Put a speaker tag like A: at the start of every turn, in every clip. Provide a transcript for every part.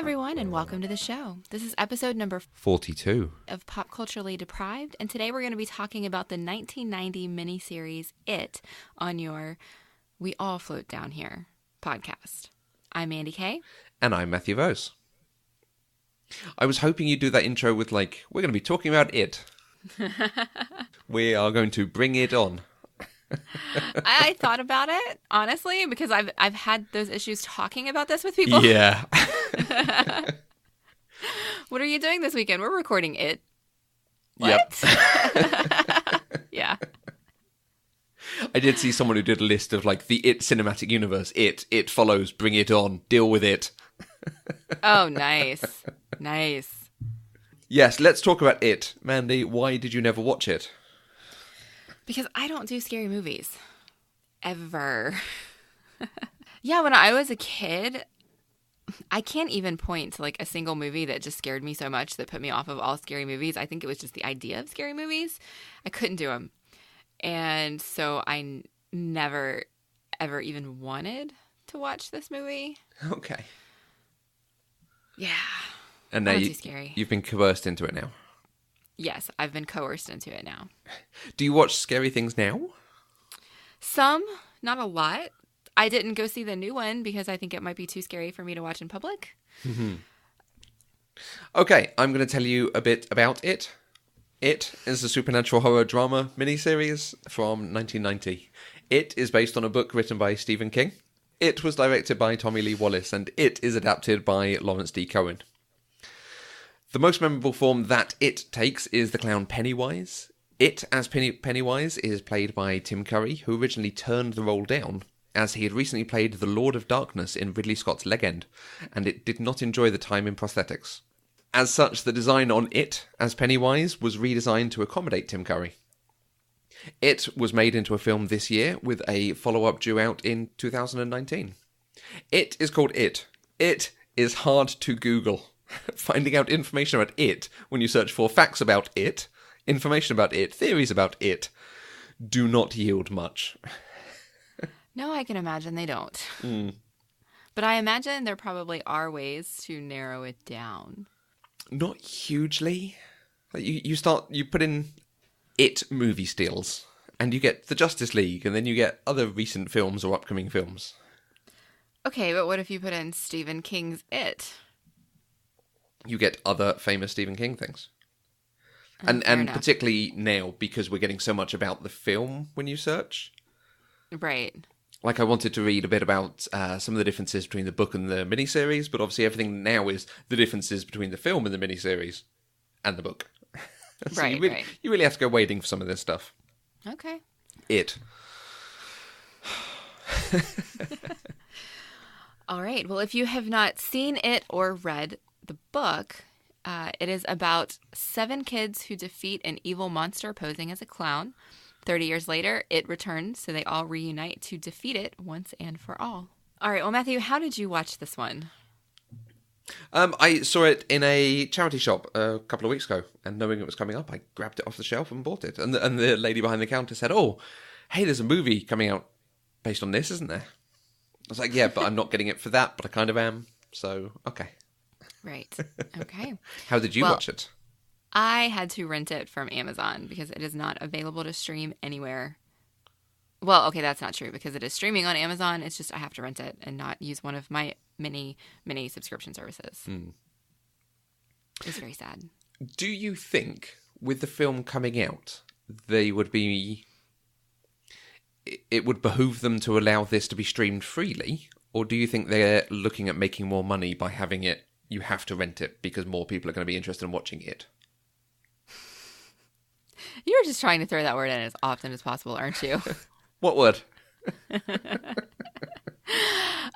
A: everyone, and welcome to the show. This is episode number
B: 42
A: of Pop Culturally Deprived, and today we're going to be talking about the 1990 miniseries It on your We All Float Down Here podcast. I'm Mandy Kay.
B: And I'm Matthew Vose. I was hoping you'd do that intro with we're going to be talking about it. We are going to bring it on.
A: I thought about it, honestly, because I've had those issues talking about this with people.
B: Yeah.
A: What are you doing this weekend? We're recording It. What?
B: Yep.
A: Yeah.
B: I did see someone who did a list of the It cinematic universe. It follows, bring it on, deal with it.
A: Oh, nice. Nice.
B: Yes, let's talk about It. Mandy, why did you never watch it?
A: Because I don't do scary movies. Ever. Yeah, when I was a kid, I can't even point to a single movie that just scared me so much that put me off of all scary movies. I think it was just the idea of scary movies. I couldn't do them. And so I never, ever even wanted to watch this movie.
B: Okay.
A: Yeah.
B: And now
A: too scary.
B: You've been coerced into it now.
A: Yes, I've been coerced into it now.
B: Do you watch scary things now?
A: Some, not a lot. I didn't go see the new one because I think it might be too scary for me to watch in public.
B: Mm-hmm. Okay, I'm going to tell you a bit about It. It is a supernatural horror drama miniseries from 1990. It is based on a book written by Stephen King. It was directed by Tommy Lee Wallace, and it is adapted by Lawrence D. Cohen. The most memorable form that It takes is the clown Pennywise. It, as Pennywise, is played by Tim Curry, who originally turned the role down, as he had recently played the Lord of Darkness in Ridley Scott's Legend, and it did not enjoy the time in prosthetics. As such, the design on It, as Pennywise, was redesigned to accommodate Tim Curry. It was made into a film this year, with a follow-up due out in 2019. It is called It. It is hard to Google. Finding out information about it when you search for facts about it, information about it, theories about it, do not yield much.
A: No, I can imagine they don't.
B: Mm.
A: But I imagine there probably are ways to narrow it down.
B: Not hugely. You put in It movie steals, and you get the Justice League, and then you get other recent films or upcoming films.
A: Okay, but what if you put in Stephen King's It?
B: You get other famous Stephen King things. And
A: enough.
B: Particularly now, because we're getting so much about the film when you search.
A: Right.
B: I wanted to read a bit about some of the differences between the book and the miniseries, but obviously everything now is the differences between the film and the miniseries and the book. So
A: right,
B: right. You really have to go wading for some of this stuff.
A: Okay.
B: It.
A: All right. Well, if you have not seen it or read the book, it is about 7 kids who defeat an evil monster posing as a clown. 30 years later, it returns, so they all reunite to defeat it once and for all. All right. Well, Matthew, how did you watch this one?
B: I saw it in a charity shop a couple of weeks ago, and knowing it was coming up, I grabbed it off the shelf and bought it. And the lady behind the counter said, "Oh, hey, there's a movie coming out based on this, isn't there?" I was like, "Yeah, but I'm not getting it for that, but I kind of am. So, okay."
A: Right. Okay.
B: How did you watch it?
A: I had to rent it from Amazon because it is not available to stream anywhere. Well, okay, that's not true because it is streaming on Amazon. It's just I have to rent it and not use one of my many subscription services. It's very sad.
B: Do you think with the film coming out, it would behoove them to allow this to be streamed freely? Or do you think they're looking at making more money by having it, you have to rent it because more people are going to be interested in watching it?
A: You're just trying to throw that word in as often as possible, aren't you?
B: What word?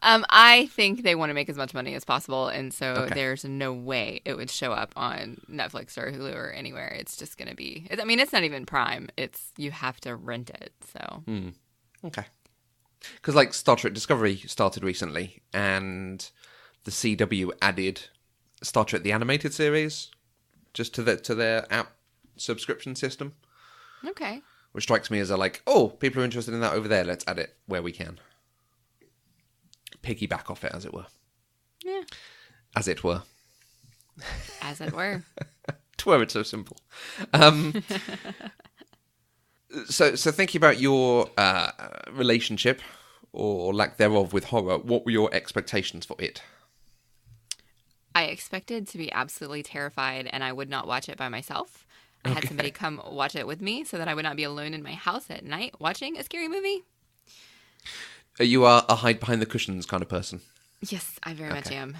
A: I think they want to make as much money as possible, and so
B: Okay.
A: There's no way it would show up on Netflix or Hulu or anywhere. It's just going to be... I mean, it's not even Prime. You have to rent it, so...
B: Okay. Because Star Trek Discovery started recently, and the CW added Star Trek the Animated Series just to their app subscription system.
A: Okay.
B: Which strikes me as people are interested in that over there, let's add it where we can. Piggyback off it, as it were.
A: Yeah.
B: as it were.
A: As it were.
B: Twere it's so simple. So thinking about your relationship, or lack thereof, with horror, what were your expectations for it?
A: I expected to be absolutely terrified, and I would not watch it by myself. I had somebody come watch it with me so that I would not be alone in my house at night watching a scary movie.
B: You are a hide behind the cushions kind of person.
A: Yes, I very much am.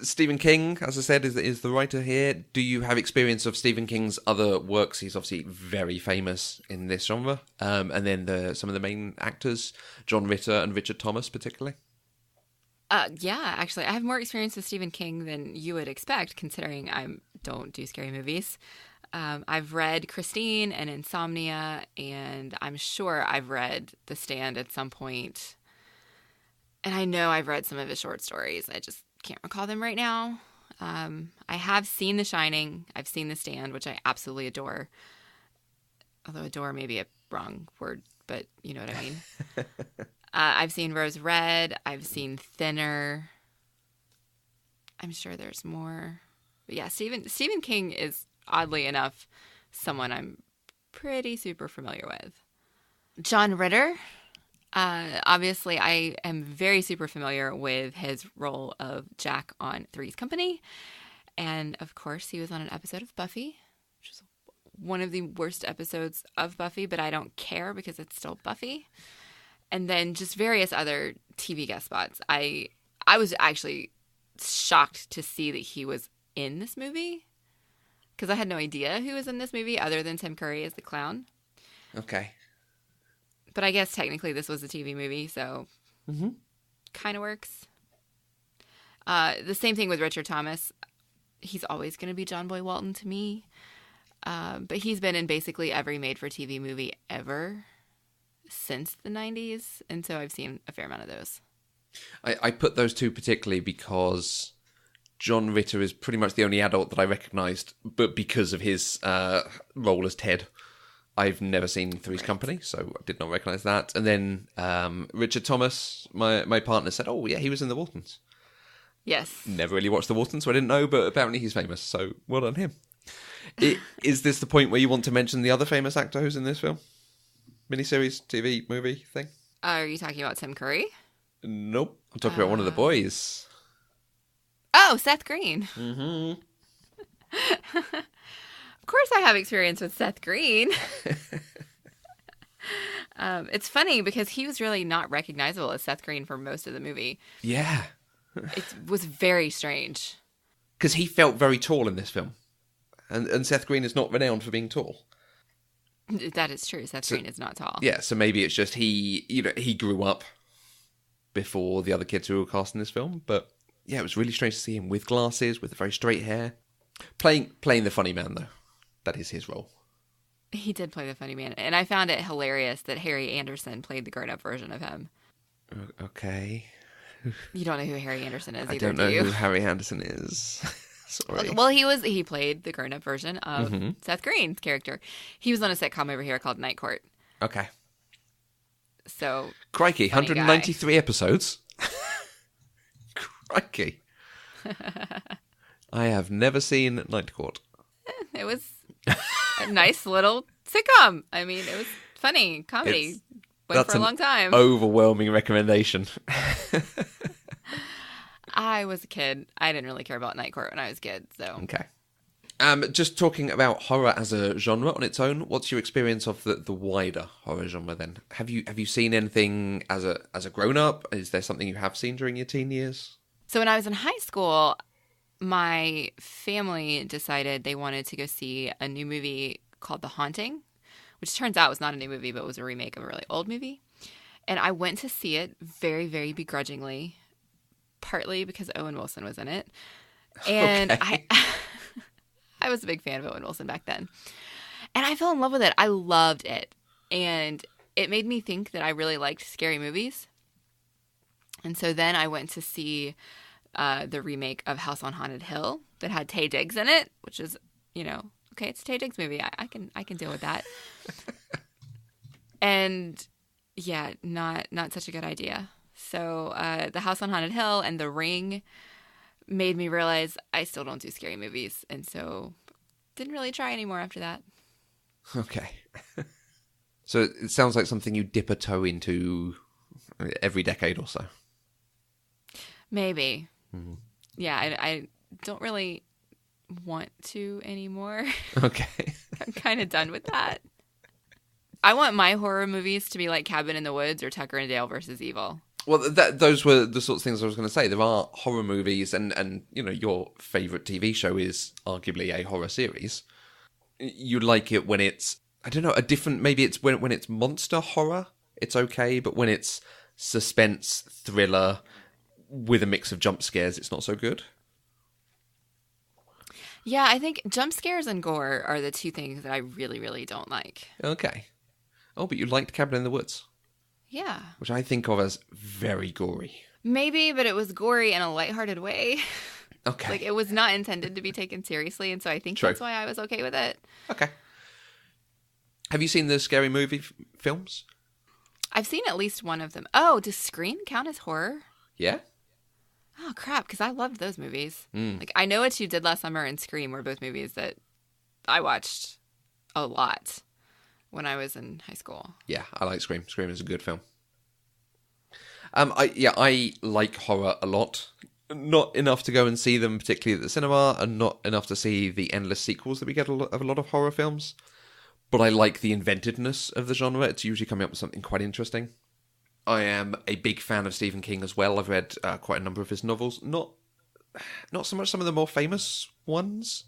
B: Stephen King, as I said, is the writer here. Do you have experience of Stephen King's other works? He's obviously very famous in this genre. And then some of the main actors, John Ritter and Richard Thomas particularly.
A: Yeah, actually, I have more experience with Stephen King than you would expect, considering I don't do scary movies. I've read Christine and Insomnia, and I'm sure I've read The Stand at some point. And I know I've read some of his short stories. I just can't recall them right now. I have seen The Shining. I've seen The Stand, which I absolutely adore. Although adore may be a wrong word, but you know what I mean. I've seen Rose Red. I've seen Thinner. I'm sure there's more. But yeah, Stephen King is, oddly enough, someone I'm pretty super familiar with. John Ritter. Obviously, I am very super familiar with his role of Jack on Three's Company. And, of course, he was on an episode of Buffy, which is one of the worst episodes of Buffy, but I don't care because it's still Buffy. And then just various other TV guest spots. I was actually shocked to see that he was in this movie because I had no idea who was in this movie other than Tim Curry as the clown.
B: Okay.
A: But I guess technically this was a TV movie, so kind of works. The same thing with Richard Thomas. He's always going to be John Boy Walton to me. But he's been in basically every made-for-TV movie ever since the 90s, and so I've seen a fair amount of those.
B: I put those two particularly because John Ritter is pretty much the only adult that I recognised, but because of his role as Ted. I've never seen Three's Company, so I did not recognise that. And then Richard Thomas, my partner, said, oh, yeah, he was in The Waltons.
A: Yes.
B: Never really watched The Waltons, so I didn't know, but apparently he's famous, so well done him. Is this the point where you want to mention the other famous actor who's in this film? Miniseries, TV, movie thing?
A: Are you talking about Tim Curry?
B: Nope. I'm talking about one of the boys.
A: Oh, Seth Green.
B: Mm-hmm.
A: Of course I have experience with Seth Green. It's funny because he was really not recognizable as Seth Green for most of the movie.
B: Yeah.
A: It was very strange.
B: Because he felt very tall in this film. And Seth Green is not renowned for being tall.
A: That is true. Seth Green is not tall.
B: Yeah, so maybe it's just he grew up before the other kids who were cast in this film. But yeah, it was really strange to see him with glasses, with very straight hair. Playing the funny man, though. That is his role.
A: He did play the funny man. And I found it hilarious that Harry Anderson played the grown-up version of him.
B: Okay.
A: You don't know who Harry Anderson is
B: I
A: either,
B: don't know
A: do you?
B: who Harry Anderson is. Sorry.
A: Well, he played the grown-up version of Seth Green's character. He was on a sitcom over here called Night Court.
B: Okay.
A: So,
B: crikey, 193 episodes? Crikey. I have never seen Night Court.
A: It was a nice little sitcom. I mean, it was funny. Comedy. Went for a long time.
B: Overwhelming recommendation.
A: I was a kid. I didn't really care about Night Court when I was a kid, so.
B: Okay. Just talking about horror as a genre on its own, what's your experience of the wider horror genre then? Have you seen anything as a grown-up? Is there something you have seen during your teen years?
A: So when I was in high school, my family decided they wanted to go see a new movie called The Haunting, which turns out was not a new movie, but was a remake of a really old movie. And I went to see it very, very begrudgingly, partly because Owen Wilson was in it. And okay. I was a big fan of Owen Wilson back then. And I fell in love with it. I loved it. And it made me think that I really liked scary movies. And so then I went to see the remake of House on Haunted Hill that had Taye Diggs in it, which is, okay, it's a Taye Diggs movie. I can deal with that. And yeah, not such a good idea. So The House on Haunted Hill and The Ring made me realize I still don't do scary movies. And so didn't really try anymore after that.
B: Okay. So it sounds like something you dip a toe into every decade or so.
A: Maybe. Mm. Yeah, I don't really want to anymore.
B: Okay.
A: I'm kind of done with that. I want my horror movies to be like Cabin in the Woods or Tucker and Dale versus Evil.
B: Well, those were the sorts of things I was going to say. There are horror movies, and you know, your favourite TV show is arguably a horror series. You like it when it's, I don't know, a different, maybe it's when it's monster horror, it's okay, but when it's suspense, thriller, with a mix of jump scares, it's not so good.
A: Yeah, I think jump scares and gore are the two things that I really, really don't like.
B: Okay. Oh, but you liked Cabin in the Woods.
A: Yeah.
B: Which I think of as very gory.
A: Maybe, but it was gory in a lighthearted way.
B: Okay.
A: Like, it was not intended to be taken seriously, and so I think that's why I was okay with it.
B: Okay. Have you seen the Scary Movie films?
A: I've seen at least one of them. Oh, does Scream count as horror?
B: Yeah.
A: Oh, crap, because I loved those movies. Like, I Know What You Did Last Summer and Scream were both movies that I watched a lot when I was in high school.
B: Yeah, I like Scream. Scream is a good film. I like horror a lot. Not enough to go and see them, particularly at the cinema, and not enough to see the endless sequels that we get of a lot of horror films. But I like the inventiveness of the genre. It's usually coming up with something quite interesting. I am a big fan of Stephen King as well. I've read quite a number of his novels. Not so much some of the more famous ones,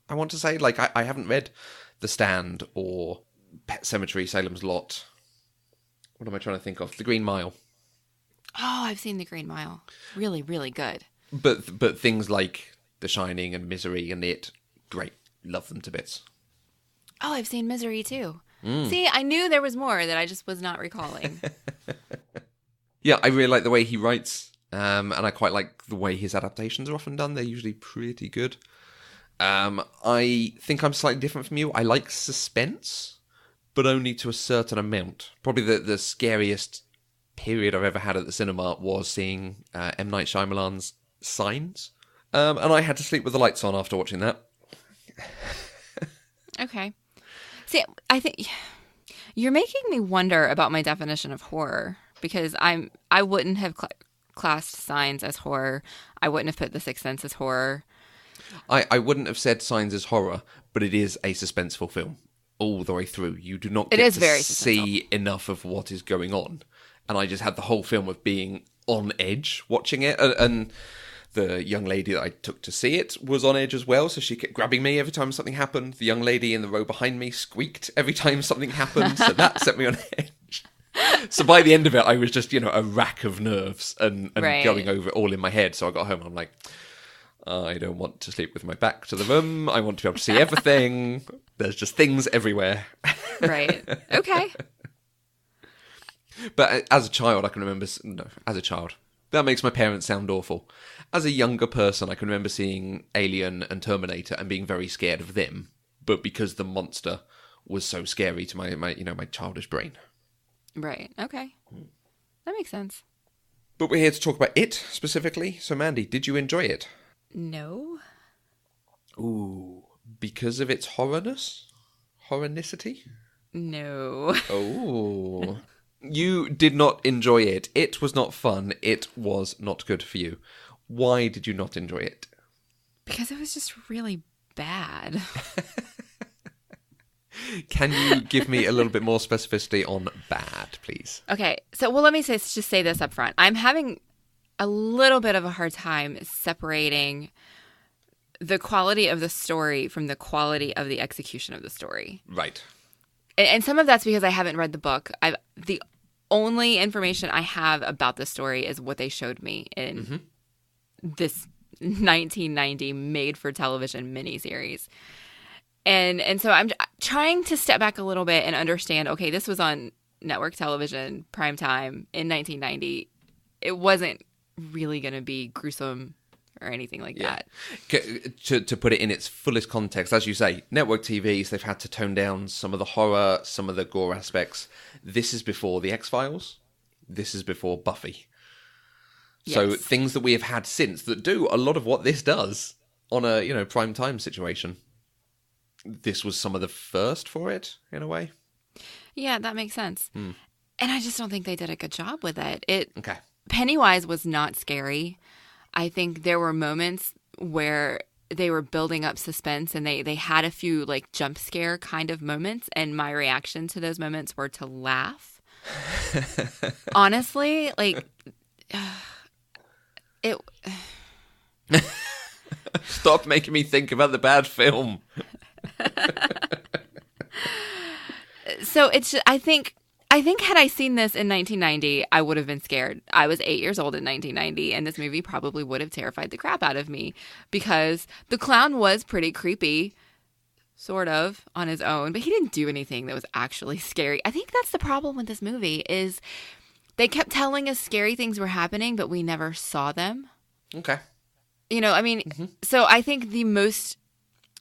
B: I want to say. Like, I haven't read The Stand or Pet Sematary, Salem's Lot. What am I trying to think of? The Green Mile.
A: Oh, I've seen The Green Mile. Really, really good.
B: But things like The Shining and Misery and It, great. Love them to bits.
A: Oh, I've seen Misery too. See, I knew there was more that I just was not recalling.
B: Yeah, I really like the way he writes, and I quite like the way his adaptations are often done. They're usually pretty good. I think I'm slightly different from you. I like suspense, but only to a certain amount. Probably the scariest period I've ever had at the cinema was seeing M. Night Shyamalan's Signs. And I had to sleep with the lights on after watching that.
A: Okay. See, I think you're making me wonder about my definition of horror, because I wouldn't have classed Signs as horror. I wouldn't have put The Sixth Sense as horror.
B: I wouldn't have said Signs as horror, but it is a suspenseful film all the way through. You do not get to see enough of what is going on. And I just had the whole film of being on edge watching it. And the young lady that I took to see it was on edge as well, so she kept grabbing me every time something happened. The young lady in the row behind me squeaked every time something happened, so that set me on edge. So by the end of it, I was just, a rack of nerves and going over it all in my head. So I got home and I'm like, I don't want to sleep with my back to the room. I want to be able to see everything. There's just things everywhere.
A: Right. Okay.
B: But as a child, I can remember... No, as a child. That makes my parents sound awful. As a younger person, I can remember seeing Alien and Terminator and being very scared of them. But because the monster was so scary to my childish brain.
A: Right. Okay. That makes sense.
B: But we're here to talk about it specifically. So, Mandy, did you enjoy it?
A: No.
B: Ooh. Because of its horrorness? Horronicity?
A: No.
B: Oh. You did not enjoy it. It was not fun. It was not good for you. Why did you not enjoy it?
A: Because it was just really bad.
B: Can you give me a little bit more specificity on bad, please?
A: Okay. So, let me just say this up front. I'm having a little bit of a hard time separating the quality of the story from the quality of the execution of the story.
B: Right.
A: And some of that's because I haven't read the book. The only information I have about the story is what they showed me in this 1990 made-for-television miniseries. And so I'm trying to step back a little bit and understand, okay, this was on network television, prime time, in 1990. It wasn't really going to be gruesome or anything like that.
B: To put it in its fullest context, as you say, network TVs, they've had to tone down some of the horror, some of the gore aspects. This is before The X-Files. This is before Buffy. So
A: Yes.
B: things that we have had since that do a lot of what this does on a, prime time situation. This was some of the first for it, in a way.
A: Yeah, that makes sense. And I just don't think they did a good job with it.
B: Okay.
A: Pennywise was not scary. I think there were moments where they were building up suspense and they had a few like jump scare kind of moments, and my reaction to those moments were to laugh. Honestly, like it
B: Stop making me think about the bad film.
A: So it's just, I think had I seen this in 1990, I would have been scared. I was 8 years old in 1990, and this movie probably would have terrified the crap out of me because the clown was pretty creepy, sort of, on his own, but he didn't do anything that was actually scary. I think that's the problem with this movie is they kept telling us scary things were happening, but we never saw them.
B: Okay.
A: So I think the most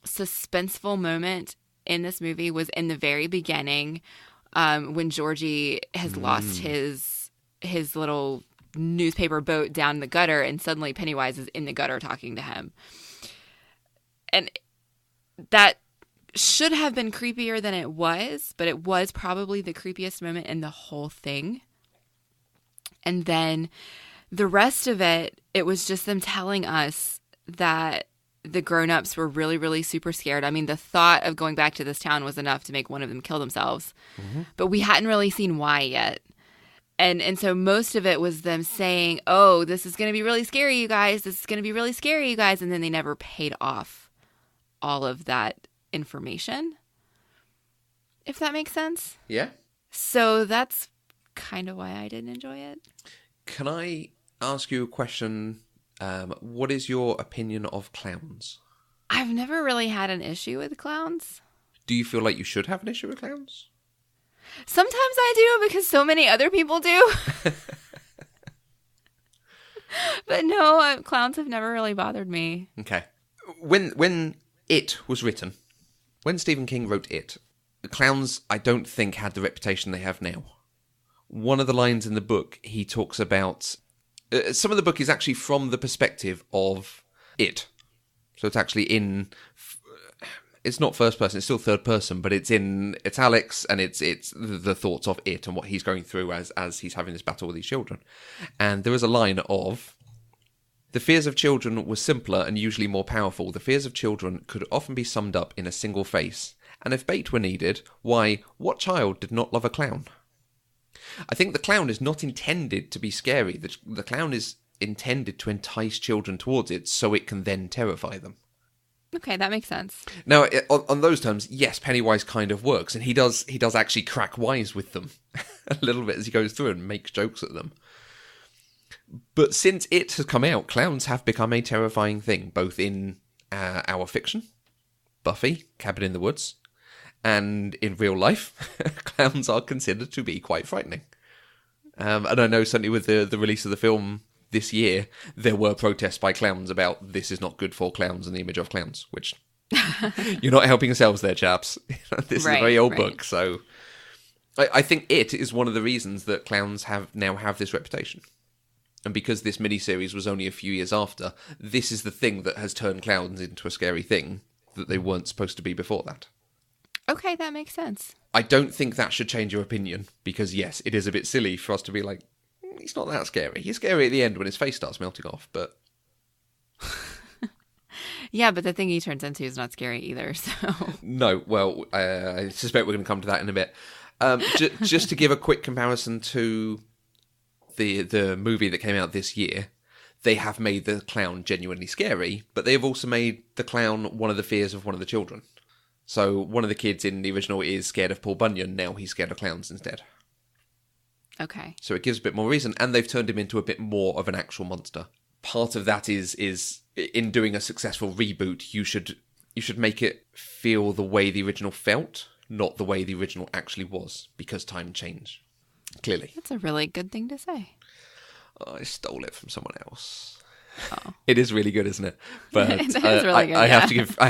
A: suspenseful moment in this movie was in the very beginning, when Georgie has lost his little newspaper boat down the gutter, and suddenly Pennywise is in the gutter talking to him. And that should have been creepier than it was, but it was probably the creepiest moment in the whole thing. And then the rest of it, it was just them telling us that the grown-ups were really, really super scared. I mean, the thought of going back to this town was enough to make one of them kill themselves. But we hadn't really seen why yet. And so most of it was them saying, oh, this is going to be really scary, you guys. This is going to be really scary, you guys. And then they never paid off all of that information, if that makes sense.
B: Yeah.
A: So that's kind of why I didn't enjoy it.
B: Can I ask you a question? What is your opinion of clowns?
A: I've never really had an issue with clowns.
B: Do you feel like you should have an issue with clowns?
A: Sometimes I do because so many other people do. But no, clowns have never really bothered me.
B: Okay. When It was written, when Stephen King wrote It, the clowns, I don't think, had the reputation they have now. One of the lines in the book, he talks about... some of the book is actually from the perspective of It. So it's actually in... It's not first person, it's still third person, but it's in italics, and it's the thoughts of It and what he's going through as he's having this battle with these children. And there is a line of... The fears of children were simpler and usually more powerful. The fears of children could often be summed up in a single face. And if bait were needed, why, what child did not love a clown? I think the clown is not intended to be scary. The clown is intended to entice children towards it so it can then terrify them.
A: Okay, that makes sense.
B: Now, on those terms, yes, Pennywise kind of works. And he does actually crack wise with them a little bit as he goes through and makes jokes at them. But since It has come out, clowns have become a terrifying thing, both in our fiction, Buffy, Cabin in the Woods, and in real life, clowns are considered to be quite frightening. And I know certainly with the release of the film this year, there were protests by clowns about this is not good for clowns and the image of clowns, which you're not helping yourselves there, chaps. This is a very old book, so I think It is one of the reasons that clowns now have this reputation. And because this miniseries was only a few years after, this is the thing that has turned clowns into a scary thing that they weren't supposed to be before that.
A: Okay, that makes sense.
B: I don't think that should change your opinion, because yes, it is a bit silly for us to be like, he's not that scary. He's scary at the end when his face starts melting off, but...
A: Yeah, but the thing he turns into is not scary either, so...
B: No, well, I suspect we're going to come to that in a bit. Just to give a quick comparison to the movie that came out this year, they have made the clown genuinely scary, but they have also made the clown one of the fears of one of the children. So one of the kids in the original is scared of Paul Bunyan, now he's scared of clowns instead.
A: Okay.
B: So it gives a bit more reason, and they've turned him into a bit more of an actual monster. Part of that is in doing a successful reboot, you should make it feel the way the original felt, not the way the original actually was, because time changed. Clearly.
A: That's a really good thing to say.
B: I stole it from someone else.
A: Oh.
B: It is really good, isn't it? But
A: It is really good,
B: I have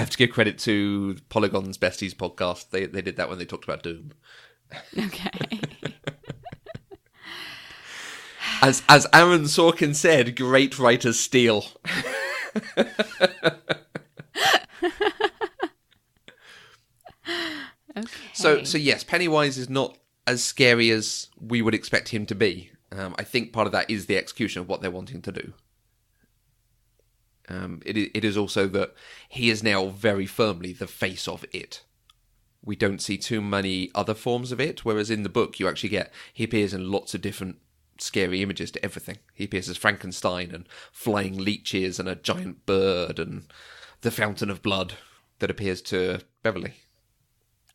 B: to give credit to Polygon's Besties podcast. They did that when they talked about Doom.
A: Okay.
B: As Aaron Sorkin said, great writers steal.
A: Okay.
B: So yes, Pennywise is not as scary as we would expect him to be. I think part of that is the execution of what they're wanting to do. It is also that he is now very firmly the face of it. We don't see too many other forms of it, whereas in the book you actually he appears in lots of different scary images to everything. He appears as Frankenstein and flying leeches and a giant bird and the fountain of blood that appears to Beverly.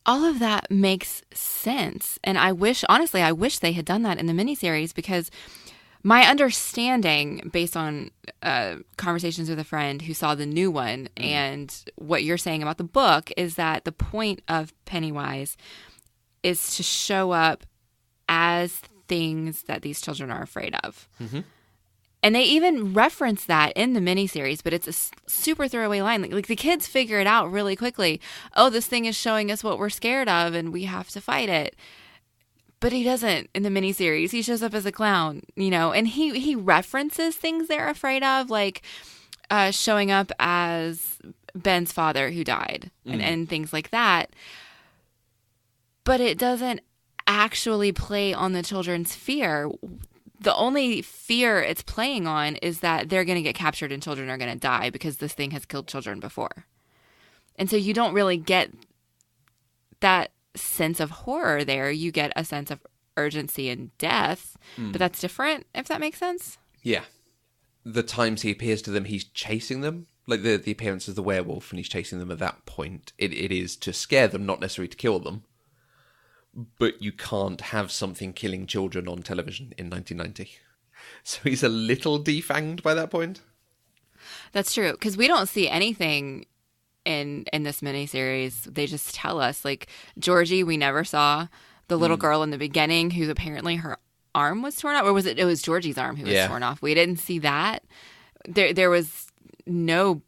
A: All of that makes sense. And honestly, I wish they had done that in the miniseries, because my understanding, based on conversations with a friend who saw the new one and what you're saying about the book, is that the point of Pennywise is to show up as things that these children are afraid of. Mm-hmm. And they even reference that in the miniseries, but it's a super throwaway line. Like the kids figure it out really quickly. Oh, this thing is showing us what we're scared of, and we have to fight it. But he doesn't in the miniseries. He shows up as a clown, and he references things they're afraid of, like showing up as Ben's father who died and things like that. But it doesn't actually play on the children's fear. The only fear it's playing on is that they're going to get captured and children are going to die because this thing has killed children before. And so you don't really get that sense of horror there. You get a sense of urgency and death, but that's different, if that makes sense.
B: Yeah. The times he appears to them, he's chasing them. Like the appearance of the werewolf, and he's chasing them at that point. It is to scare them, not necessarily to kill them. But you can't have something killing children on television in 1990. So he's a little defanged by that point.
A: That's true, because we don't see anything in this miniseries. They just tell us, like, Georgie, we never saw. The little girl in the beginning, who's apparently her arm was torn off, or was it was Georgie's arm who was torn off? We didn't see that. There was no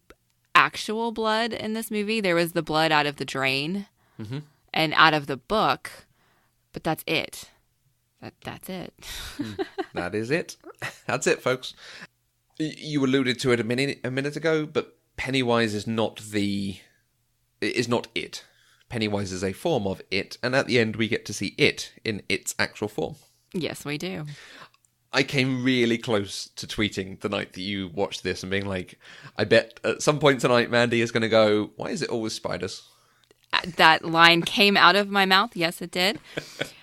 A: actual blood in this movie. There was the blood out of the drain and out of the book. But that's it. That's it.
B: That is it. That's it, folks. You alluded to it a minute ago, but Pennywise is not it. Pennywise is a form of it, and at the end we get to see it in its actual form.
A: Yes, we do.
B: I came really close to tweeting the night that you watched this and being like, I bet at some point tonight Mandy is going to go, why is it always spiders?
A: That line came out of my mouth. Yes, it did.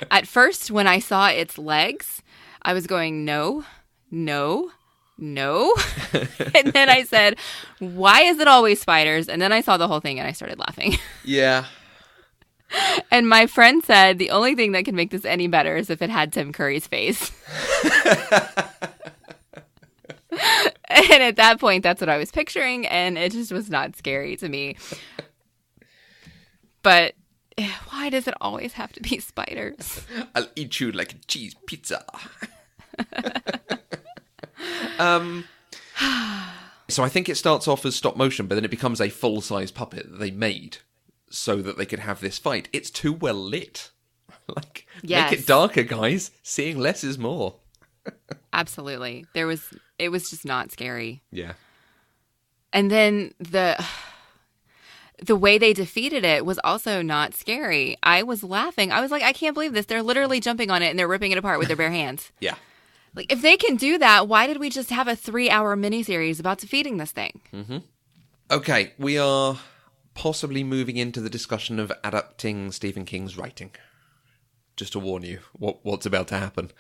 A: At first, when I saw its legs, I was going, no. And then I said, why is it always spiders? And then I saw the whole thing and I started laughing.
B: Yeah.
A: And my friend said, the only thing that can make this any better is if it had Tim Curry's face. And at that point, that's what I was picturing. And it just was not scary to me. But why does it always have to be spiders?
B: I'll eat you like a cheese pizza. So I think it starts off as stop motion, but then it becomes a full-size puppet that they made so that they could have this fight. It's too well lit. Make it darker, guys. Seeing less is more.
A: Absolutely. It was just not scary.
B: Yeah.
A: And then the way they defeated it was also not scary. I was laughing. I was like, I can't believe this. They're literally jumping on it and they're ripping it apart with their bare hands.
B: Yeah.
A: Like, if they can do that, why did we just have a 3-hour miniseries about defeating this thing?
B: Mm-hmm. Okay, we are possibly moving into the discussion of adapting Stephen King's writing. Just to warn you what's about to happen.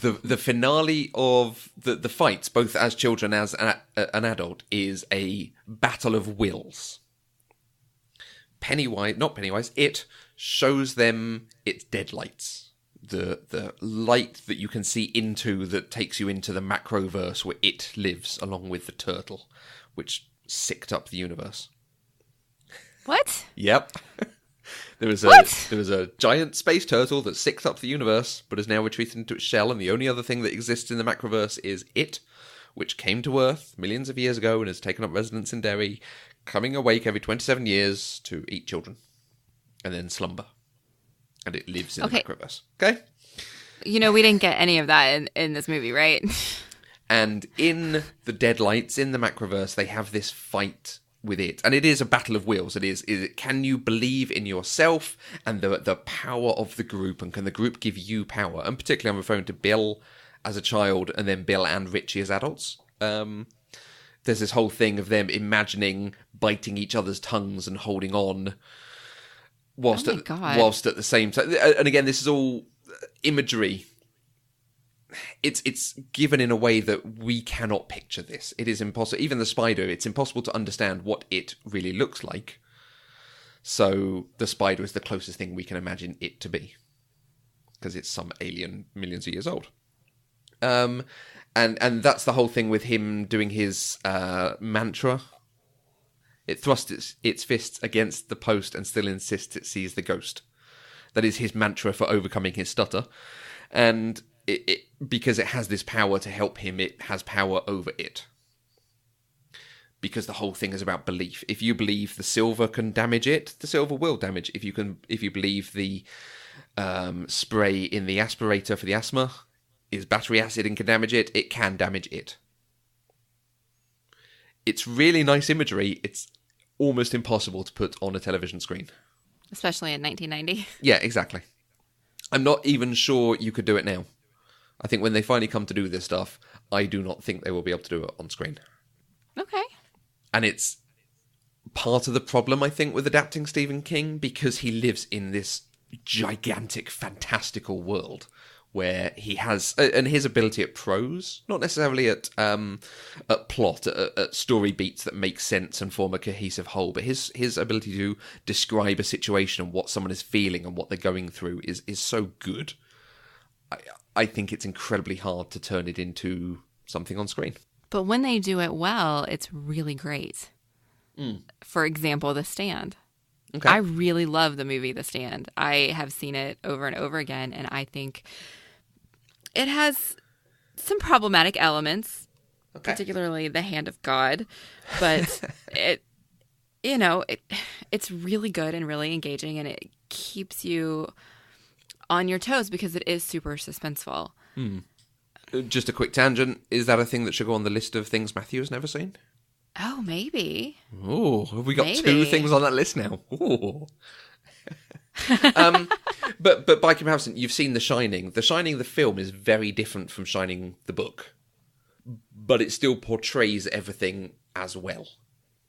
B: The finale of the fights, both as children as an adult, is a battle of wills. It shows them its deadlights. The light that you can see into that takes you into the macroverse where it lives along with the turtle, which sicked up the universe.
A: What?
B: Yep. There was a giant space turtle that sicked up the universe, but is now retreated into its shell, and the only other thing that exists in the macroverse is it, which came to Earth millions of years ago and has taken up residence in Derry, coming awake every 27 years to eat children, and then slumber. And it lives in the macroverse. Okay?
A: We didn't get any of that in this movie, right?
B: And in the Deadlights, in the Macroverse, they have this fight with it. And it is a battle of wills. Can you believe in yourself and the power of the group? And can the group give you power? And particularly I'm referring to Bill as a child and then Bill and Richie as adults. There's this whole thing of them imagining biting each other's tongues and holding on whilst at the same time. And again, this is all imagery. It's given in a way that we cannot picture this. It is impossible. Even the spider, it's impossible to understand what it really looks like. So the spider is the closest thing we can imagine it to be, because it's some alien millions of years old. And that's the whole thing with him doing his mantra. It thrusts its fists against the post and still insists it sees the ghost. That is his mantra for overcoming his stutter. And because it has this power to help him, it has power over it. Because the whole thing is about belief. If you believe the silver can damage it, the silver will damage. If you believe the spray in the aspirator for the asthma is battery acid and can damage it, it can damage it. It's really nice imagery. It's almost impossible to put on a television screen.
A: Especially in 1990.
B: Yeah, exactly. I'm not even sure you could do it now. I think when they finally come to do this stuff, I do not think they will be able to do it on screen.
A: Okay.
B: And it's part of the problem, I think, with adapting Stephen King, because he lives in this gigantic, fantastical world where he has, and his ability at prose, not necessarily at plot, at story beats that make sense and form a cohesive whole, but his ability to describe a situation and what someone is feeling and what they're going through is so good. I think it's incredibly hard to turn it into something on screen.
A: But when they do it well, it's really great. For example, The Stand. Okay. I really love the movie The Stand. I have seen it over and over again, and I think it has some problematic elements, particularly the hand of God, but it's really good and really engaging, and it keeps you on your toes because it is super suspenseful.
B: Just a quick tangent. Is that a thing that should go on the list of things Matthew has never seen?
A: Oh, maybe.
B: Oh, have we got 2 things on that list now? Oh. But by comparison, you've seen The Shining. The Shining, the film, is very different from Shining, the book. But it still portrays everything as well,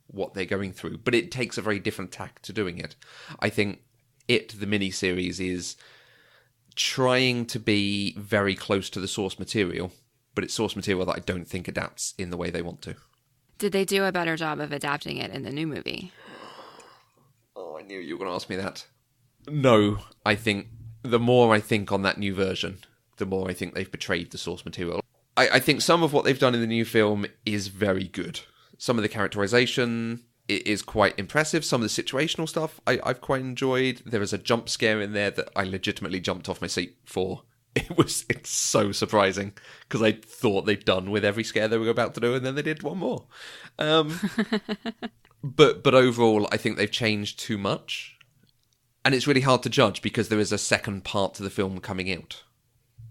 B: what they're going through. But it takes a very different tack to doing it. I think It, the miniseries, is trying to be very close to the source material, but it's source material that I don't think adapts in the way they want to.
A: Did they do a better job of adapting it in the new movie?
B: Oh, I knew you were going to ask me that. No, I think the more I think on that new version, the more I think they've betrayed the source material. I think some of what they've done in the new film is very good. Some of the characterization is quite impressive. Some of the situational stuff I've quite enjoyed. There is a jump scare in there that I legitimately jumped off my seat for. It's so surprising because I thought they'd done with every scare they were about to do, and then they did one more. But overall, I think they've changed too much, and it's really hard to judge because there is a second part to the film coming out,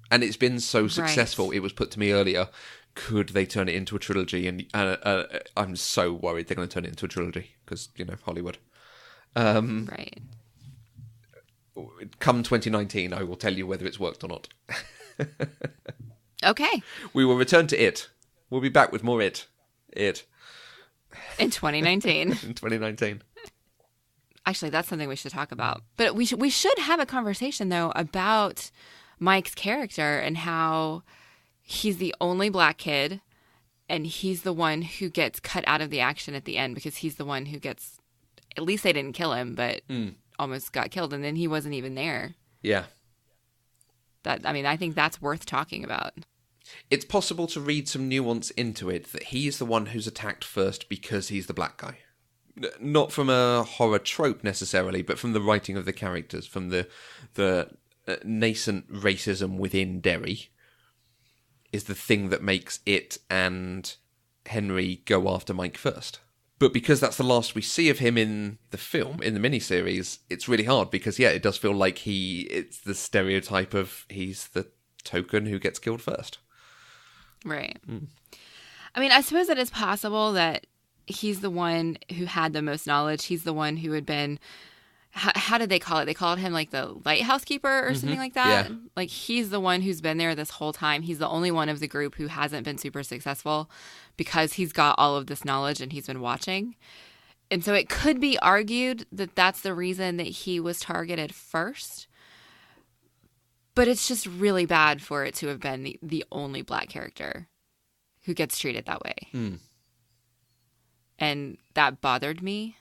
B: and it's been so successful. Right. It was put to me earlier: could they turn it into a trilogy? And I'm so worried they're going to turn it into a trilogy because Hollywood.
A: Right.
B: Come 2019, I will tell you whether it's worked or not.
A: Okay.
B: We will return to It. We'll be back with more It. In
A: 2019.
B: In 2019.
A: Actually, that's something we should talk about. But we should have a conversation, though, about Mike's character and how he's the only black kid, and he's the one who gets cut out of the action at the end because he's the one who gets... At least they didn't kill him, but... almost got killed, and then he wasn't even there.
B: Yeah.
A: I think that's worth talking about.
B: It's possible to read some nuance into it, that he's the one who's attacked first because he's the black guy. Not from a horror trope necessarily, but from the writing of the characters, from the nascent racism within Derry is the thing that makes it and Henry go after Mike first. But because that's the last we see of him in the film, in the miniseries, it's really hard because, it does feel like it's the stereotype of he's the token who gets killed first.
A: Right. I mean, I suppose it is possible that he's the one who had the most knowledge. He's the one who had been, how did they call it? They called him like the lighthouse keeper or something like that.
B: Yeah.
A: Like he's the one who's been there this whole time. He's the only one of the group who hasn't been super successful because he's got all of this knowledge and he's been watching. And so it could be argued that that's the reason that he was targeted first. But it's just really bad for it to have been the only black character who gets treated that way. And that bothered me.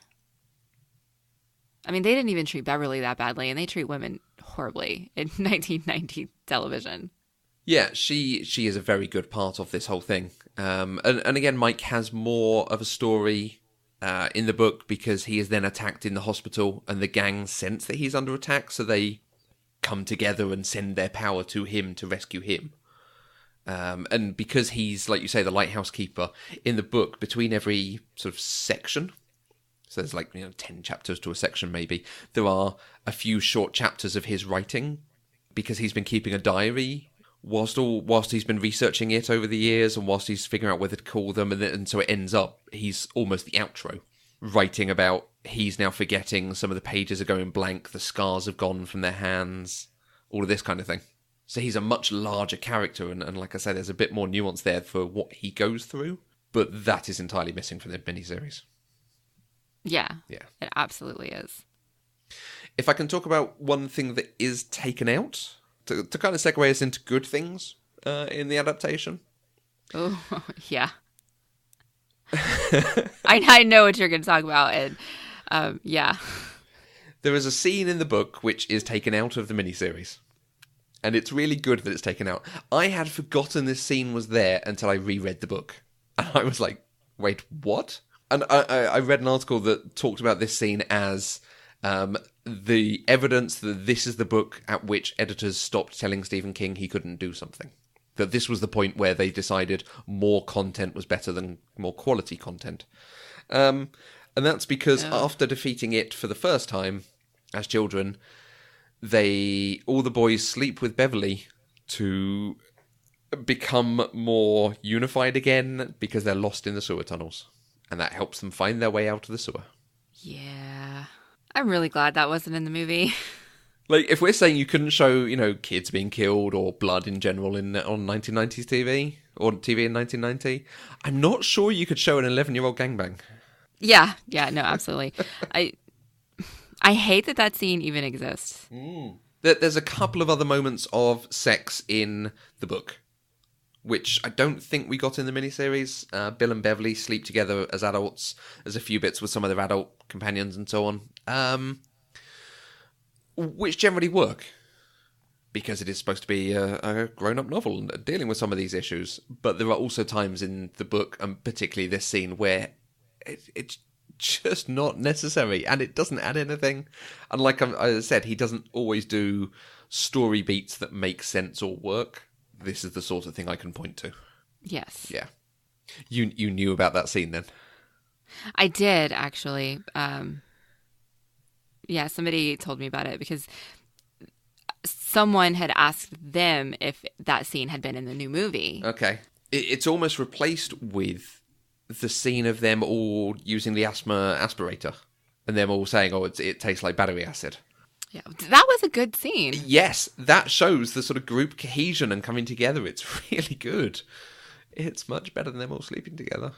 A: I mean, they didn't even treat Beverly that badly, and they treat women horribly in 1990 television.
B: Yeah, she is a very good part of this whole thing. And again, Mike has more of a story in the book because he is then attacked in the hospital, and the gang sense that he's under attack, so they come together and send their power to him to rescue him. And because he's, like you say, the lighthouse keeper, in the book, between every sort of section, so there's 10 chapters to a section maybe, there are a few short chapters of his writing, because he's been keeping a diary whilst he's been researching it over the years, and whilst he's figuring out whether to call them, and so it ends up, he's almost the outro, writing about he's now forgetting, some of the pages are going blank, the scars have gone from their hands, all of this kind of thing. So he's a much larger character, and like I said, there's a bit more nuance there for what he goes through, but that is entirely missing from the miniseries.
A: Yeah.
B: Yeah.
A: It absolutely is.
B: If I can talk about one thing that is taken out, to kind of segue us into good things in the adaptation.
A: Oh, yeah. I know what you're going to talk about, and yeah.
B: There is a scene in the book which is taken out of the miniseries. And it's really good that it's taken out. I had forgotten this scene was there until I reread the book. And I was like, wait, what? And I read an article that talked about this scene as the evidence that this is the book at which editors stopped telling Stephen King he couldn't do something. That this was the point where they decided more content was better than more quality content. And that's because after defeating it for the first time as children, all the boys sleep with Beverly to become more unified again because they're lost in the sewer tunnels. And that helps them find their way out of the sewer.
A: Yeah. I'm really glad that wasn't in the movie.
B: Like, if we're saying you couldn't show, kids being killed or blood in general on 1990s TV, or TV in 1990, I'm not sure you could show an 11-year-old gangbang.
A: Yeah, no, absolutely. I hate that scene even exists.
B: There's a couple of other moments of sex in the book, which I don't think we got in the miniseries. Bill and Beverly sleep together as adults. There's a few bits with some of their adult companions and so on, which generally work, because it is supposed to be a grown-up novel dealing with some of these issues. But there are also times in the book, and particularly this scene, where it's just not necessary, and it doesn't add anything. And like I said, he doesn't always do story beats that make sense or work. This is the sort of thing I can point to.
A: Yes.
B: Yeah. You knew about that scene then?
A: I did, actually. Yeah, somebody told me about it because someone had asked them if that scene had been in the new movie.
B: Okay. It's almost replaced with the scene of them all using the asthma aspirator. And them all saying, it tastes like battery acid.
A: Yeah, that was a good scene.
B: Yes, that shows the sort of group cohesion and coming together. It's really good. It's much better than them all sleeping together.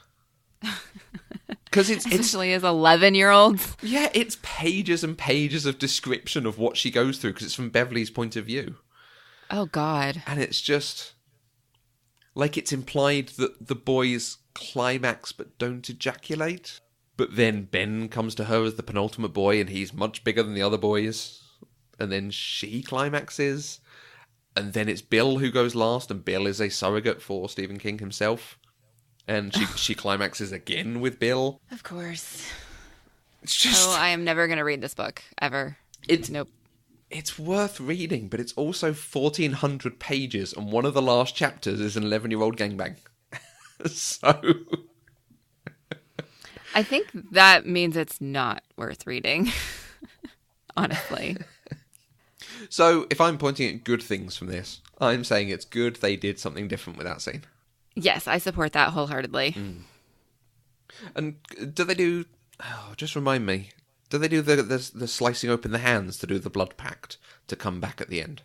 B: Because
A: especially as 11-year-olds.
B: Yeah, it's pages and pages of description of what she goes through because it's from Beverly's point of view.
A: Oh, God.
B: And it's just like it's implied that the boys climax but don't ejaculate. But then Ben comes to her as the penultimate boy and he's much bigger than the other boys. And then she climaxes. And then it's Bill who goes last, and Bill is a surrogate for Stephen King himself. And she climaxes again with Bill.
A: Of course.
B: It's just...
A: I am never going to read this book, ever. Nope.
B: It's worth reading, but it's also 1,400 pages, and one of the last chapters is an 11-year-old gangbang. So...
A: I think that means it's not worth reading, honestly.
B: So, if I'm pointing at good things from this, I'm saying it's good they did something different with that scene.
A: Yes, I support that wholeheartedly.
B: And do they do... Oh, just remind me. Do they do the slicing open the hands to do the blood pact to come back at the end?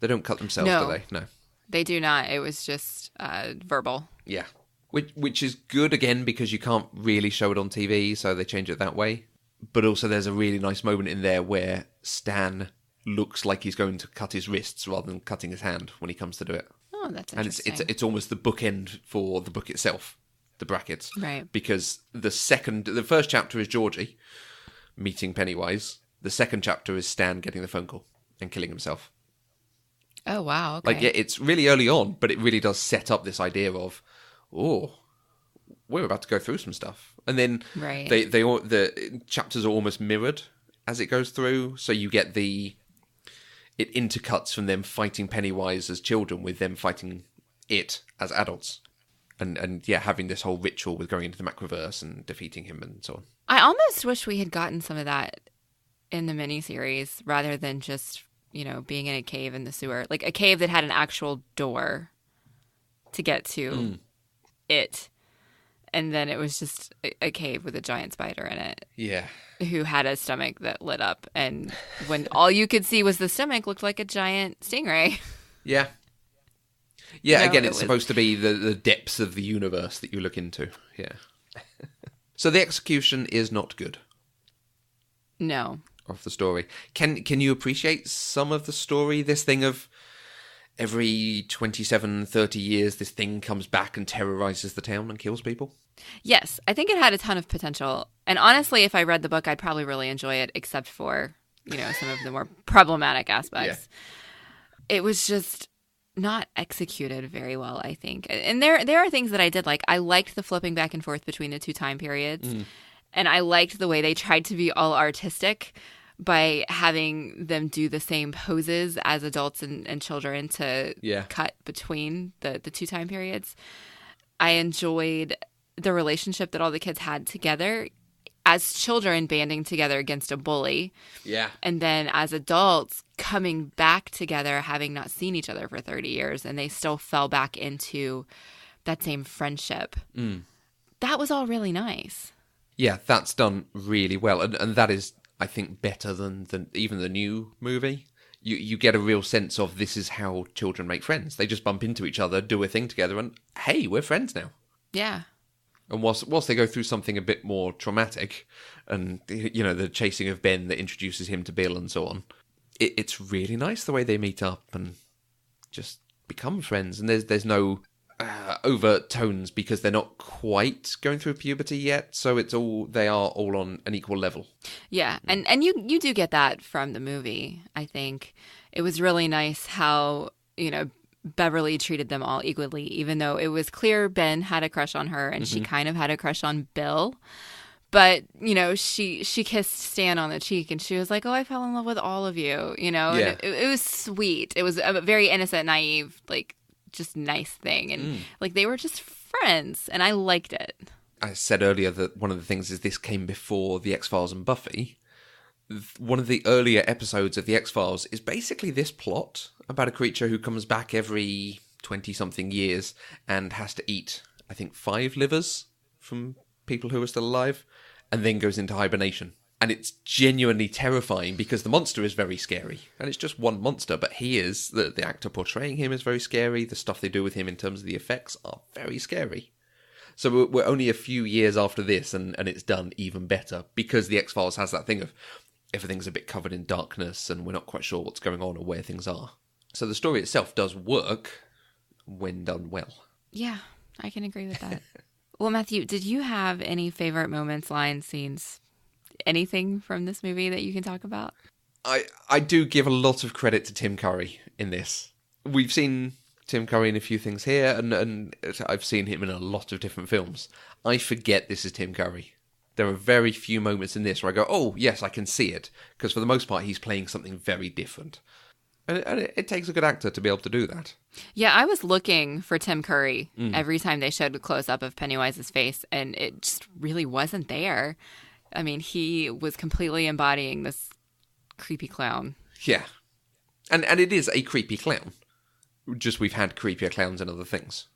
B: They don't cut themselves,
A: No.
B: do they? No.
A: They do not. It was just verbal.
B: Yeah. Which is good, again, because you can't really show it on TV, so they change it that way. But also there's a really nice moment in there where Stan looks like he's going to cut his wrists rather than cutting his hand when he comes to do it.
A: Oh, that's interesting.
B: And it's almost the bookend for the book itself, the brackets.
A: Right.
B: Because the first chapter is Georgie meeting Pennywise. The second chapter is Stan getting the phone call and killing himself.
A: Oh, wow. Okay.
B: Like, yeah, it's really early on, but it really does set up this idea of, oh, we're about to go through some stuff. And then
A: Right.
B: the chapters are almost mirrored as it goes through. So you get it intercuts from them fighting Pennywise as children with them fighting it as adults. And yeah, having this whole ritual with going into the Macroverse and defeating him and so on.
A: I almost wish we had gotten some of that in the miniseries rather than just, being in a cave in the sewer. Like a cave that had an actual door to get to it. And then it was just a cave with a giant spider in it.
B: Yeah.
A: Who had a stomach that lit up. And when all you could see was the stomach, looked like a giant stingray.
B: Yeah. Yeah, again, it's
A: was
B: supposed to be the depths of the universe that you look into. Yeah. So the execution is not good.
A: No.
B: Of the story. Can you appreciate some of the story? This thing of every 27, 30 years, this thing comes back and terrorizes the town and kills people?
A: Yes, I think it had a ton of potential. And honestly, if I read the book, I'd probably really enjoy it, except for, some of the more problematic aspects. Yeah. It was just not executed very well, I think. And there are things that I did like. I liked the flipping back and forth between the two time periods. And I liked the way they tried to be all artistic by having them do the same poses as adults and children to cut between the two time periods. I enjoyed the relationship that all the kids had together as children banding together against a bully. Yeah. And then as adults coming back together, having not seen each other for 30 years, and they still fell back into that same friendship. That was all really nice. Yeah,
B: that's done really well. And that is, I think, better than even the new movie. You get a real sense of this is how children make friends. They just bump into each other, do a thing together, and hey, we're friends now.
A: Yeah.
B: And whilst they go through something a bit more traumatic, and the chasing of Ben that introduces him to Bill and so on, it's really nice the way they meet up and just become friends. And there's no overt tones because they're not quite going through puberty yet, so they are all on an equal level.
A: Yeah, and you do get that from the movie. I think it was really nice how Beverly treated them all equally, even though it was clear Ben had a crush on her and she kind of had a crush on Bill. But, she kissed Stan on the cheek and she was like, oh, I fell in love with all of you, Yeah. And it was sweet. It was a very innocent, naive, just nice thing. And they were just friends and I liked it.
B: I said earlier that one of the things is this came before The X-Files and Buffy. One of the earlier episodes of The X-Files is basically this plot about a creature who comes back every 20-something years and has to eat, I think, 5 livers from people who are still alive, and then goes into hibernation. And it's genuinely terrifying because the monster is very scary. And it's just one monster, but the actor portraying him is very scary. The stuff they do with him in terms of the effects are very scary. So we're only a few years after this, and it's done even better because The X-Files has that thing of everything's a bit covered in darkness and we're not quite sure what's going on or where things are. So the story itself does work when done well.
A: Yeah, I can agree with that. Well, Matthew, did you have any favorite moments, lines, scenes, anything from this movie that you can talk about?
B: I do give a lot of credit to Tim Curry in this. We've seen Tim Curry in a few things here, and I've seen him in a lot of different films. I forget this is Tim Curry. There are very few moments in this where I go, oh, yes, I can see it. Because for the most part, he's playing something very different. And it takes a good actor to be able to do that.
A: Yeah, I was looking for Tim Curry every time they showed a close-up of Pennywise's face, and it just really wasn't there. I mean, he was completely embodying this creepy clown.
B: Yeah. And it is a creepy clown. Just we've had creepier clowns and other things.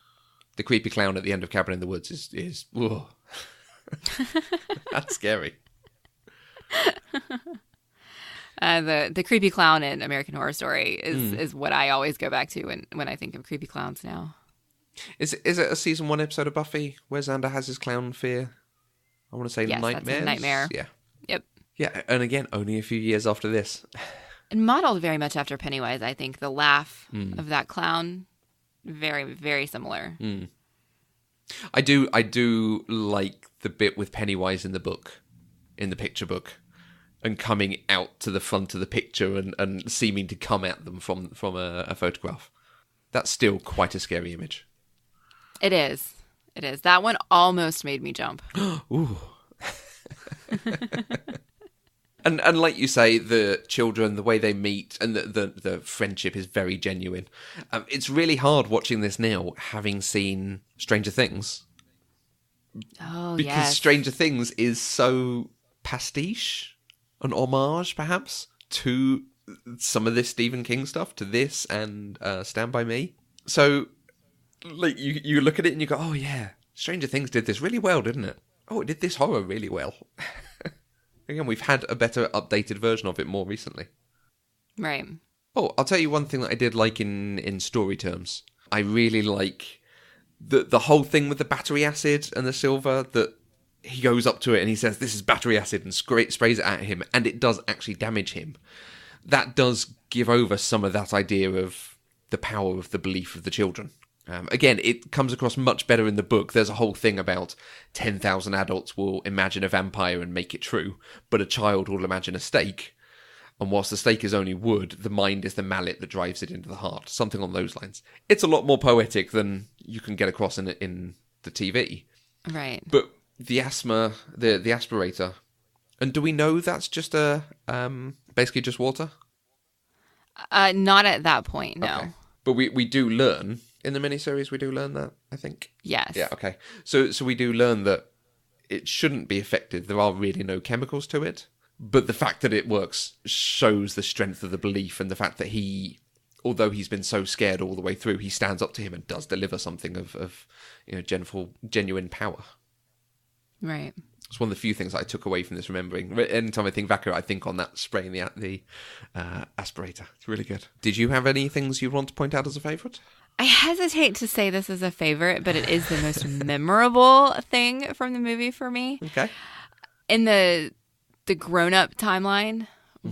B: The creepy clown at the end of Cabin in the Woods is whoa. That's scary.
A: The creepy clown in American Horror Story is what I always go back to when I think of creepy clowns now.
B: Is it a season 1 episode of Buffy where Xander has his clown fear? I want to say
A: yes,
B: nightmares.
A: That's a nightmare.
B: Yeah.
A: Yep.
B: Yeah, and again, only a few years after this.
A: And modeled very much after Pennywise, I think. The laugh of that clown, very, very similar.
B: Mm. I do like the bit with Pennywise in the book, in the picture book, and coming out to the front of the picture and seeming to come at them from a photograph. That's still quite a scary image.
A: It is. It is. That one almost made me jump.
B: Ooh. And like you say, the children, the way they meet, and the friendship is very genuine. It's really hard watching this now, having seen Stranger Things.
A: Oh,
B: because
A: yes.
B: Stranger Things is so pastiche, an homage, perhaps, to some of this Stephen King stuff, to this and Stand By Me. So, like, you look at it and you go, oh yeah, Stranger Things did this really well, didn't it? Oh, it did this horror really well. Again, we've had a better updated version of it more recently.
A: Right.
B: Oh, I'll tell you one thing that I did like in story terms. I really like the whole thing with the battery acid and the silver, that he goes up to it and he says, this is battery acid, and sprays it at him, and it does actually damage him. That does give over some of that idea of the power of the belief of the children. Again, it comes across much better in the book. There's a whole thing about 10,000 adults will imagine a vampire and make it true, but a child will imagine a stake. And whilst the stake is only wood, the mind is the mallet that drives it into the heart. Something on those lines. It's a lot more poetic than you can get across in the TV.
A: Right.
B: But the asthma, the aspirator, and do we know that's just basically just water?
A: Not at that point, no.
B: Okay. But we do learn. In the miniseries, we do learn that, I think.
A: Yes.
B: Yeah, okay. So we do learn that it shouldn't be affected. There are really no chemicals to it. But the fact that it works shows the strength of the belief, and the fact that he, although he's been so scared all the way through, he stands up to him and does deliver something of genuine power.
A: Right.
B: It's one of the few things I took away from this remembering. Anytime I think back, I think on that spraying the aspirator. It's really good. Did you have any things you want to point out as a favourite?
A: I hesitate to say this is a favorite, but it is the most memorable thing from the movie for me.
B: Okay.
A: In the grown-up timeline,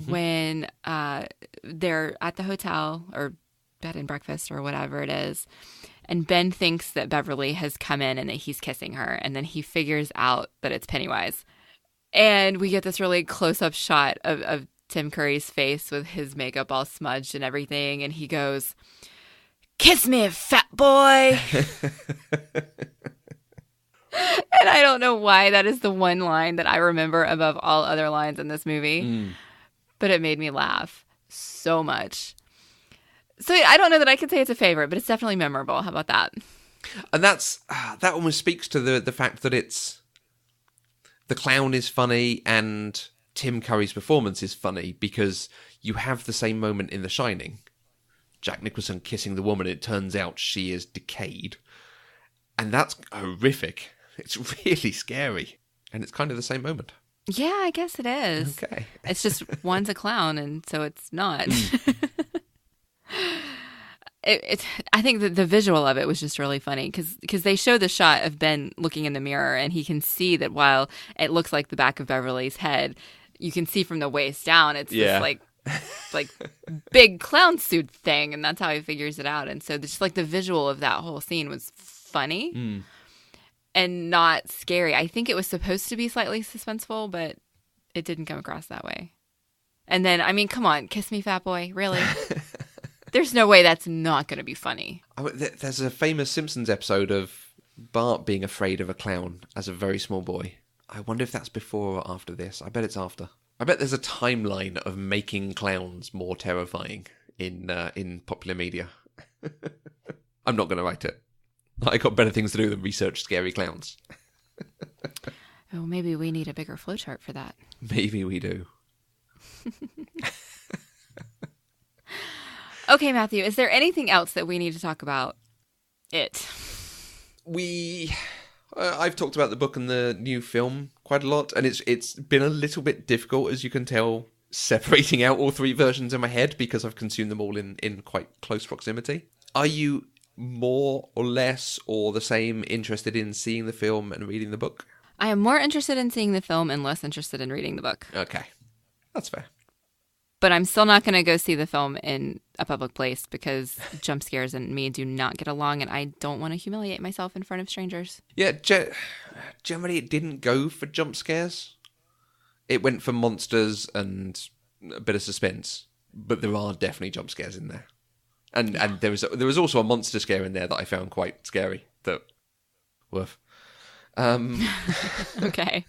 A: when they're at the hotel or bed and breakfast or whatever it is, and Ben thinks that Beverly has come in and that he's kissing her, and then he figures out that it's Pennywise. And we get this really close-up shot of Tim Curry's face with his makeup all smudged and everything, and he goes, "Kiss me, fat boy." And I don't know why that is the one line that I remember above all other lines in this movie. But it made me laugh so much. So I don't know that I can say it's a favorite, but it's definitely memorable. How about that?
B: And that almost speaks to the fact that it's the clown is funny and Tim Curry's performance is funny, because you have the same moment in The Shining. Jack Nicholson kissing the woman, it turns out she is decayed. And that's horrific. It's really scary. And it's kind of the same moment.
A: Yeah, I guess it is.
B: Okay.
A: It's just one's a clown, and so it's not. I think that the visual of it was just really funny, because they show the shot of Ben looking in the mirror, and he can see that while it looks like the back of Beverly's head, you can see from the waist down, it's this like big clown suit thing, and that's how he figures it out. And so just like the visual of that whole scene was funny and not scary. I think it was supposed to be slightly suspenseful, but it didn't come across that way. And then, I mean, come on, kiss me, fat boy, really? There's no way that's not going to be funny.
B: There's a famous Simpsons episode of Bart being afraid of a clown as a very small boy. I wonder if that's before or after this. I bet it's after. I bet there's a timeline of making clowns more terrifying in popular media. I'm not going to write it. I got better things to do than research scary clowns.
A: Oh, maybe we need a bigger flowchart for that.
B: Maybe we do.
A: Okay, Matthew, is there anything else that we need to talk about it?
B: I've talked about the book and the new film quite a lot, and it's been a little bit difficult, as you can tell, separating out all three versions in my head because I've consumed them all in quite close proximity. Are you more or less or the same interested in seeing the film and reading the book?
A: I am more interested in seeing the film and less interested in reading the book.
B: Okay, that's fair.
A: But I'm still not going to go see the film in a public place because jump scares and me do not get along, and I don't want to humiliate myself in front of strangers.
B: Yeah, generally it didn't go for jump scares. It went for monsters and a bit of suspense, but there are definitely jump scares in there. And there was also a monster scare in there that I found quite scary. That woof.
A: Okay.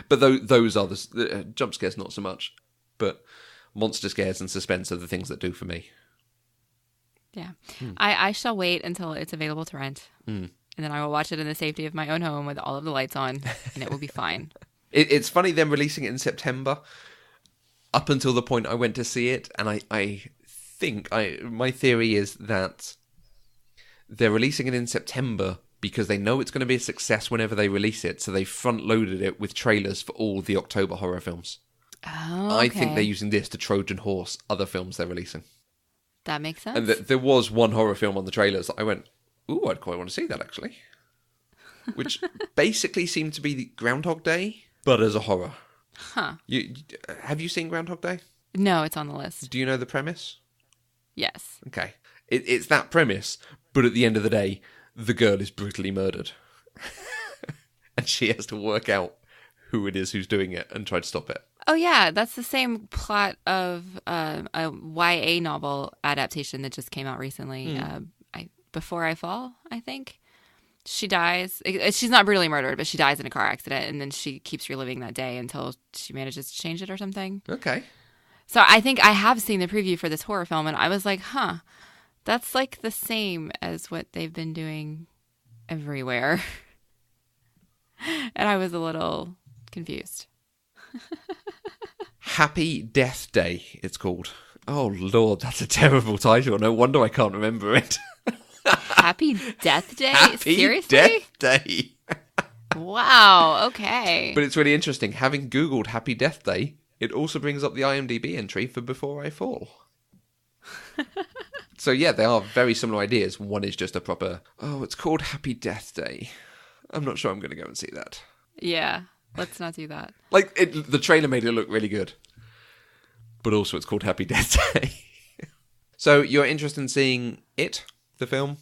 B: But those are the jump scares, not so much. But monster scares and suspense are the things that do for me.
A: Yeah. I shall wait until it's available to rent. And then I will watch it in the safety of my own home with all of the lights on, and it will be fine.
B: It's funny them releasing it in September. Up until the point I went to see it, and I think my theory is that they're releasing it in September because they know it's going to be a success whenever they release it, so they front-loaded it with trailers for all the October horror films.
A: Oh, okay.
B: I think they're using this to Trojan horse other films they're releasing.
A: That makes sense.
B: And there was one horror film on the trailers that I went, ooh, I'd quite want to see that, actually. Which basically seemed to be the Groundhog Day, but as a horror.
A: Huh.
B: Have you seen Groundhog Day?
A: No, it's on the list.
B: Do you know the premise?
A: Yes.
B: Okay. It's that premise, but at the end of the day, the girl is brutally murdered. And she has to work out who it is who's doing it and try to stop it.
A: Oh, yeah. That's the same plot of a YA novel adaptation that just came out recently. Before I Fall, I think. She dies. She's not brutally murdered, but she dies in a car accident, and then she keeps reliving that day until she manages to change it or something.
B: Okay.
A: So I think I have seen the preview for this horror film, and I was like, huh, that's like the same as what they've been doing everywhere. And I was a little confused.
B: Happy Death Day, it's called. Oh, Lord, that's a terrible title. No wonder I can't remember it.
A: Happy Death Day?
B: Happy
A: Seriously?
B: Death Day.
A: Wow, okay.
B: But it's really interesting. Having Googled Happy Death Day, it also brings up the IMDb entry for Before I Fall. So yeah, they are very similar ideas. One is just a proper, it's called Happy Death Day. I'm not sure I'm going to go and see that.
A: Yeah, let's not do that.
B: Like, the trailer made it look really good. But also it's called Happy Death Day. So you're interested in seeing It, the film?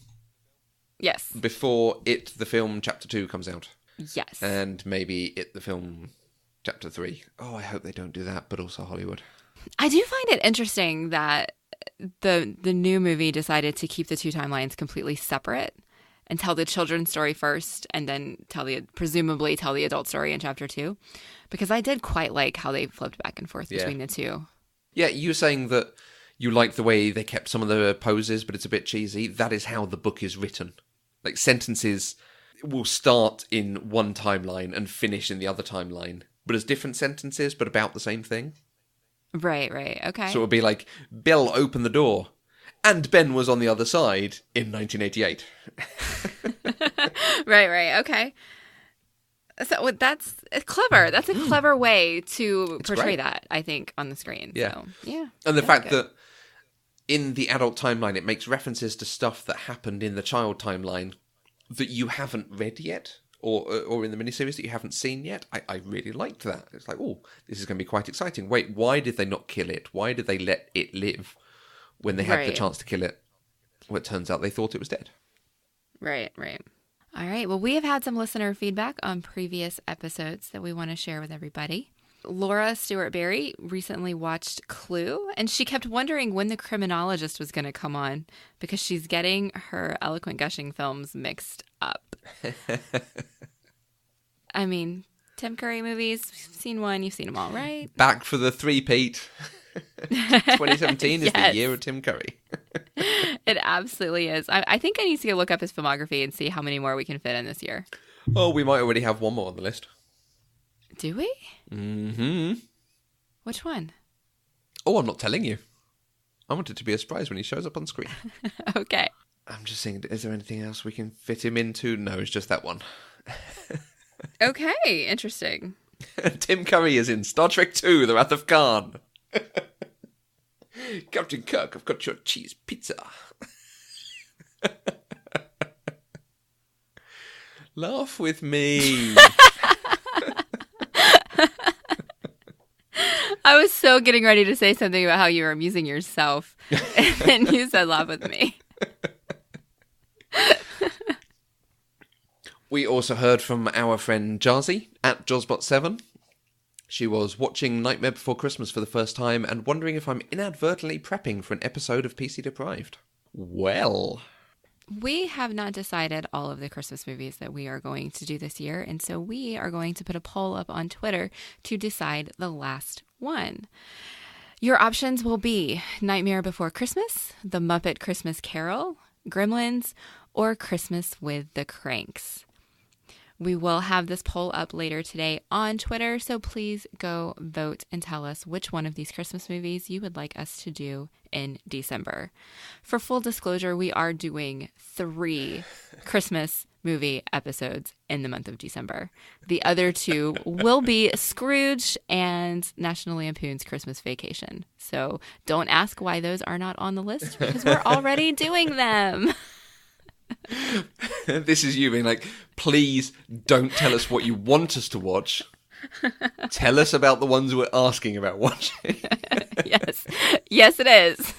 A: Yes.
B: Before It, the film, Chapter 2 comes out?
A: Yes.
B: And maybe It, the film, Chapter 3. Oh, I hope they don't do that, but also Hollywood.
A: I do find it interesting that the new movie decided to keep the two timelines completely separate and tell the children's story first and then presumably tell the adult story in Chapter 2. Because I did quite like how they flipped back and forth between the two.
B: Yeah, you were saying that you like the way they kept some of the poses, but it's a bit cheesy. That is how the book is written. Like, sentences will start in one timeline and finish in the other timeline, but as different sentences, but about the same thing.
A: Right, okay.
B: So it would be like, Bill opened the door, and Ben was on the other side in 1988.
A: Right, okay. So that's clever. That's a clever way to portray that, I think, on the screen.
B: Yeah.
A: So, yeah.
B: And the fact that in the adult timeline, it makes references to stuff that happened in the child timeline that you haven't read yet, or in the miniseries that you haven't seen yet. I really liked that. It's like, oh, this is going to be quite exciting. Wait, why did they not kill it? Why did they let it live when they had the chance to kill it? Well, it turns out they thought it was dead.
A: Right. All right. Well, we have had some listener feedback on previous episodes that we want to share with everybody. Laura Stewart Berry recently watched Clue, and she kept wondering when the criminologist was going to come on because she's getting her eloquent gushing films mixed up. I mean, Tim Curry movies, you've seen one, you've seen them all, right?
B: Back for the three-peat. 2017 is the year of Tim Curry.
A: It absolutely is. I think I need to go look up his filmography and see how many more we can fit in this year.
B: Oh, we might already have one more on the list.
A: Do we?
B: Mm-hmm.
A: Which one?
B: Oh, I'm not telling you. I want it to be a surprise when he shows up on screen.
A: Okay.
B: I'm just thinking, is there anything else we can fit him into? No, it's just that one.
A: Okay, interesting.
B: Tim Curry is in Star Trek II, The Wrath of Khan. Captain Kirk, I've got your cheese pizza. Laugh with me.
A: I was so getting ready to say something about how you were amusing yourself, and then you said laugh with me.
B: We also heard from our friend Jazzy at Josbot7. She was watching Nightmare Before Christmas for the first time and wondering if I'm inadvertently prepping for an episode of PC Deprived. Well,
A: We have not decided all of the Christmas movies that we are going to do this year, and so we are going to put a poll up on Twitter to decide the last one. Your options will be Nightmare Before Christmas, The Muppet Christmas Carol, Gremlins, or Christmas with the Cranks. We will have this poll up later today on Twitter, so please go vote and tell us which one of these Christmas movies you would like us to do in December. For full disclosure, we are doing 3 Christmas movie episodes in the month of December. The other 2 will be Scrooge and National Lampoon's Christmas Vacation. So don't ask why those are not on the list, because we're already doing them.
B: This is you being like, please don't tell us what you want us to watch. Tell us about the ones we're asking about watching.
A: Yes, it is.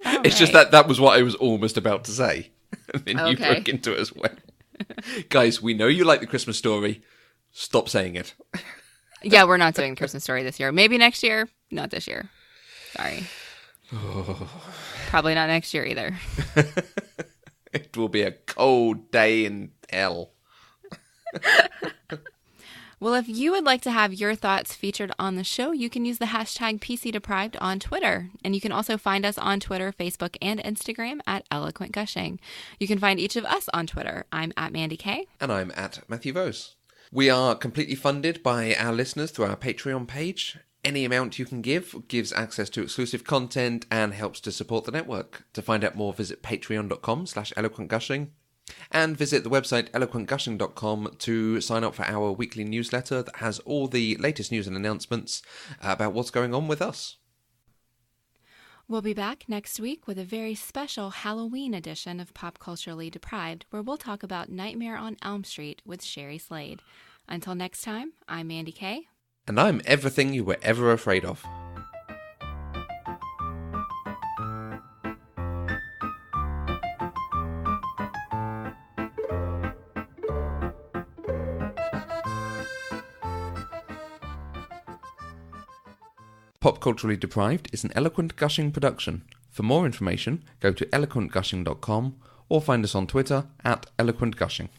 B: It's just that was what I was almost about to say. And then you
A: Okay.
B: broke into it as well. Guys, we know you like The Christmas Story. Stop saying it.
A: Yeah, we're not doing Christmas Story this year. Maybe next year. Not this year. Sorry. Probably not next year either.
B: It will be a cold day in hell.
A: Well, if you would like to have your thoughts featured on the show, you can use the hashtag PCDeprived on Twitter. And you can also find us on Twitter, Facebook, and Instagram at Eloquent Gushing. You can find each of us on Twitter. I'm at Mandy K.
B: And I'm at Matthew Vose. We are completely funded by our listeners through our Patreon page. Any amount you can give gives access to exclusive content and helps to support the network. To find out more, visit patreon.com/eloquentgushing and visit the website eloquentgushing.com to sign up for our weekly newsletter that has all the latest news and announcements about what's going on with us.
A: We'll be back next week with a very special Halloween edition of Pop Culturally Deprived, where we'll talk about Nightmare on Elm Street with Sherry Slade. Until next time, I'm Mandy K.
B: And I'm everything you were ever afraid of. Pop Culturally Deprived is an Eloquent Gushing production. For more information, go to eloquentgushing.com or find us on Twitter at eloquentgushing.